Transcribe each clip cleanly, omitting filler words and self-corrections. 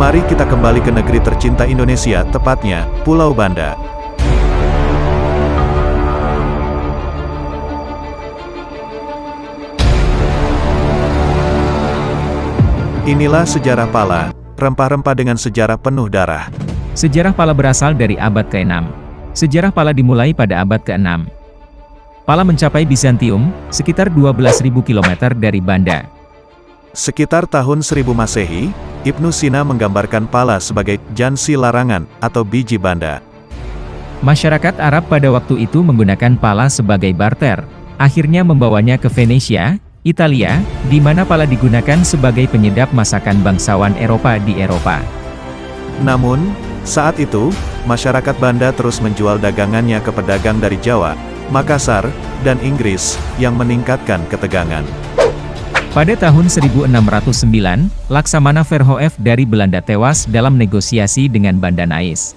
Mari kita kembali ke negeri tercinta Indonesia, tepatnya Pulau Banda. Inilah sejarah Pala, rempah-rempah dengan sejarah penuh darah. Sejarah Pala berasal dari abad ke-6. Sejarah Pala dimulai pada abad ke-6. Pala mencapai Bizantium, sekitar 12.000 km dari Banda. Sekitar tahun 1000 Masehi, Ibnu Sina menggambarkan Pala sebagai jansi larangan atau biji Banda. Masyarakat Arab pada waktu itu menggunakan Pala sebagai barter, akhirnya membawanya ke Venesia, Italia, di mana Pala digunakan sebagai penyedap masakan bangsawan Eropa di Eropa. Namun, saat itu, masyarakat Banda terus menjual dagangannya ke pedagang dari Jawa, Makassar, dan Inggris, yang meningkatkan ketegangan. Pada tahun 1609, Laksamana Verhoeven dari Belanda tewas dalam negosiasi dengan Banda Nais.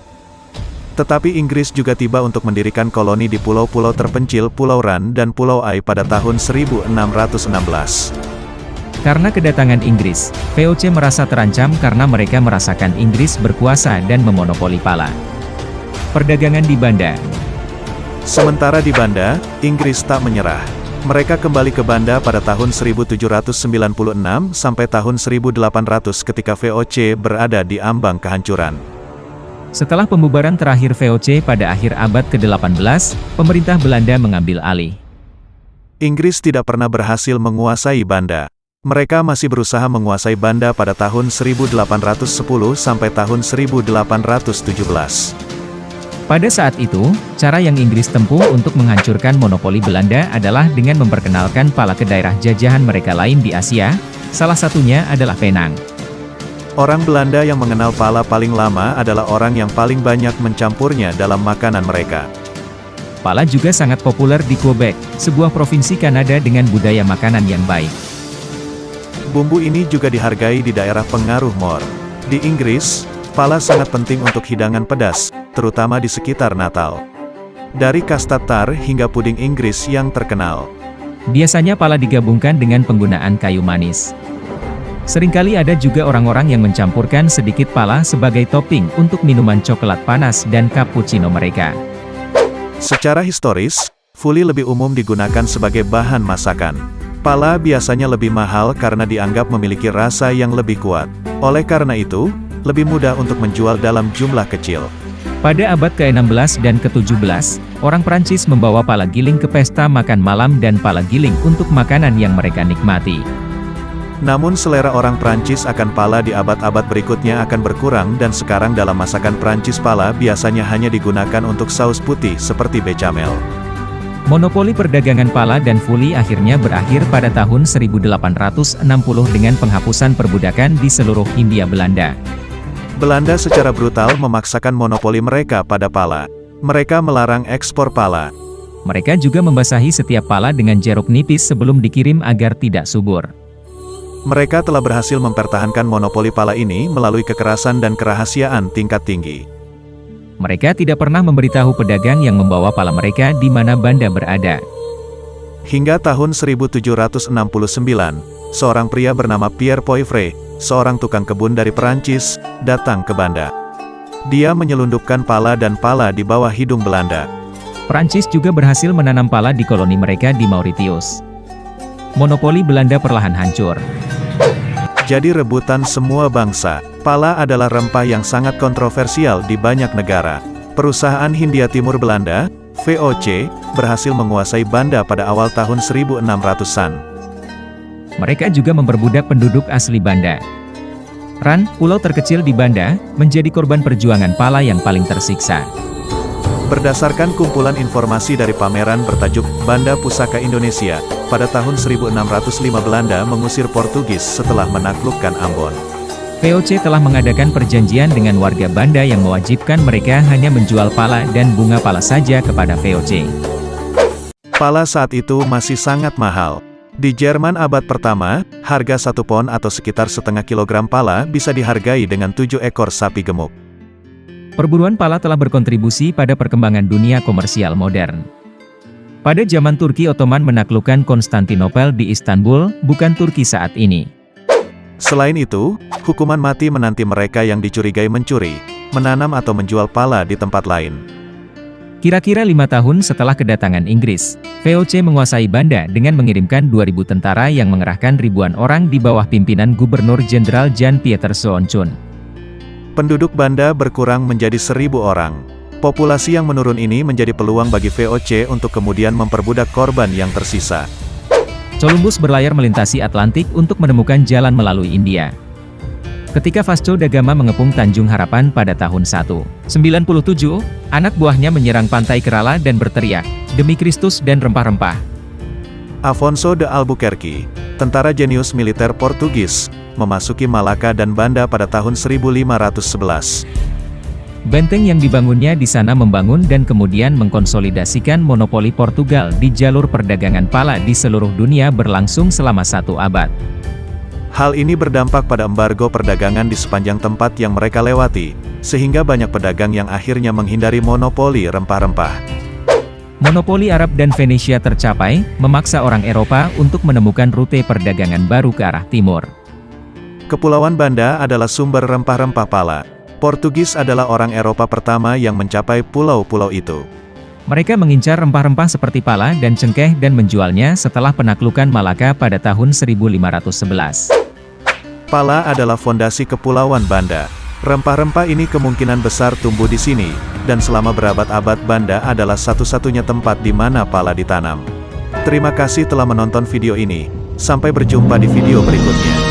Tetapi Inggris juga tiba untuk mendirikan koloni di pulau-pulau terpencil Pulau Ran dan Pulau Ai pada tahun 1616. Karena kedatangan Inggris, VOC merasa terancam karena mereka merasakan Inggris berkuasa dan memonopoli Pala. Perdagangan di Banda. Sementara di Banda, Inggris tak menyerah. Mereka kembali ke Banda pada tahun 1796 sampai tahun 1800 ketika VOC berada di ambang kehancuran. Setelah pembubaran terakhir VOC pada akhir abad ke-18, pemerintah Belanda mengambil alih. Inggris tidak pernah berhasil menguasai Banda. Mereka masih berusaha menguasai Banda pada tahun 1810 sampai tahun 1817. Pada saat itu, cara yang Inggris tempuh untuk menghancurkan monopoli Belanda adalah dengan memperkenalkan Pala ke daerah jajahan mereka lain di Asia, salah satunya adalah Penang. Orang Belanda yang mengenal Pala paling lama adalah orang yang paling banyak mencampurnya dalam makanan mereka. Pala juga sangat populer di Quebec, sebuah provinsi Kanada dengan budaya makanan yang baik. Bumbu ini juga dihargai di daerah pengaruh Moor. Di Inggris, Pala sangat penting untuk hidangan pedas, terutama di sekitar Natal. Dari kasta tar hingga puding Inggris yang terkenal. Biasanya Pala digabungkan dengan penggunaan kayu manis. Seringkali ada juga orang-orang yang mencampurkan sedikit Pala sebagai topping untuk minuman coklat panas dan cappuccino mereka. Secara historis, fuli lebih umum digunakan sebagai bahan masakan. Pala biasanya lebih mahal karena dianggap memiliki rasa yang lebih kuat. Oleh karena itu, lebih mudah untuk menjual dalam jumlah kecil. Pada abad ke-16 dan ke-17, orang Prancis membawa pala giling ke pesta makan malam dan pala giling untuk makanan yang mereka nikmati. Namun selera orang Prancis akan pala di abad-abad berikutnya akan berkurang dan sekarang dalam masakan Prancis pala biasanya hanya digunakan untuk saus putih seperti bechamel. Monopoli perdagangan pala dan fuli akhirnya berakhir pada tahun 1860 dengan penghapusan perbudakan di seluruh Hindia Belanda. Belanda secara brutal memaksakan monopoli mereka pada pala. Mereka melarang ekspor pala. Mereka juga membasahi setiap pala dengan jeruk nipis sebelum dikirim agar tidak subur. Mereka telah berhasil mempertahankan monopoli pala ini melalui kekerasan dan kerahasiaan tingkat tinggi. Mereka tidak pernah memberitahu pedagang yang membawa pala mereka di mana Banda berada. Hingga tahun 1769, seorang pria bernama Pierre Poivre, seorang tukang kebun dari Perancis, datang ke Banda. Dia menyelundupkan pala dan pala di bawah hidung Belanda. Perancis juga berhasil menanam pala di koloni mereka di Mauritius. Monopoli Belanda perlahan hancur. Jadi rebutan semua bangsa. Pala adalah rempah yang sangat kontroversial di banyak negara. Perusahaan Hindia Timur Belanda, VOC, berhasil menguasai Banda pada awal tahun 1600-an. Mereka juga memperbudak penduduk asli Banda. Ran, pulau terkecil di Banda, menjadi korban perjuangan pala yang paling tersiksa. Berdasarkan kumpulan informasi dari pameran bertajuk Banda Pusaka Indonesia, pada tahun 1605 Belanda mengusir Portugis setelah menaklukkan Ambon. VOC telah mengadakan perjanjian dengan warga Banda yang mewajibkan mereka hanya menjual pala dan bunga pala saja kepada VOC. Pala saat itu masih sangat mahal. Di Jerman abad pertama, harga 1 pon atau sekitar setengah kilogram pala bisa dihargai dengan 7 ekor sapi gemuk. Perburuan pala telah berkontribusi pada perkembangan dunia komersial modern. Pada zaman Turki Ottoman menaklukkan Konstantinopel di Istanbul, bukan Turki saat ini. Selain itu, hukuman mati menanti mereka yang dicurigai mencuri, menanam atau menjual pala di tempat lain. Kira-kira 5 tahun setelah kedatangan Inggris, VOC menguasai Banda dengan mengirimkan 2.000 tentara yang mengerahkan ribuan orang di bawah pimpinan Gubernur Jenderal Jan Pieter Soonchun. Penduduk Banda berkurang menjadi 1.000 orang. Populasi yang menurun ini menjadi peluang bagi VOC untuk kemudian memperbudak korban yang tersisa. Columbus berlayar melintasi Atlantik untuk menemukan jalan melalui India. Ketika Vasco da Gama mengepung Tanjung Harapan pada tahun 1097, anak buahnya menyerang pantai Kerala dan berteriak, "Demi Kristus dan rempah-rempah." Afonso de Albuquerque, tentara jenius militer Portugis, memasuki Malaka dan Banda pada tahun 1511. Benteng yang dibangunnya di sana membangun dan kemudian mengkonsolidasikan monopoli Portugal di jalur perdagangan pala di seluruh dunia berlangsung selama 1 abad. Hal ini berdampak pada embargo perdagangan di sepanjang tempat yang mereka lewati, sehingga banyak pedagang yang akhirnya menghindari monopoli rempah-rempah. Monopoli Arab dan Venesia tercapai, memaksa orang Eropa untuk menemukan rute perdagangan baru ke arah timur. Kepulauan Banda adalah sumber rempah-rempah pala. Portugis adalah orang Eropa pertama yang mencapai pulau-pulau itu. Mereka mengincar rempah-rempah seperti pala dan cengkeh dan menjualnya setelah penaklukan Malaka pada tahun 1511. Pala adalah fondasi Kepulauan Banda. Rempah-rempah ini kemungkinan besar tumbuh di sini, dan selama berabad-abad Banda adalah satu-satunya tempat di mana pala ditanam. Terima kasih telah menonton video ini. Sampai berjumpa di video berikutnya.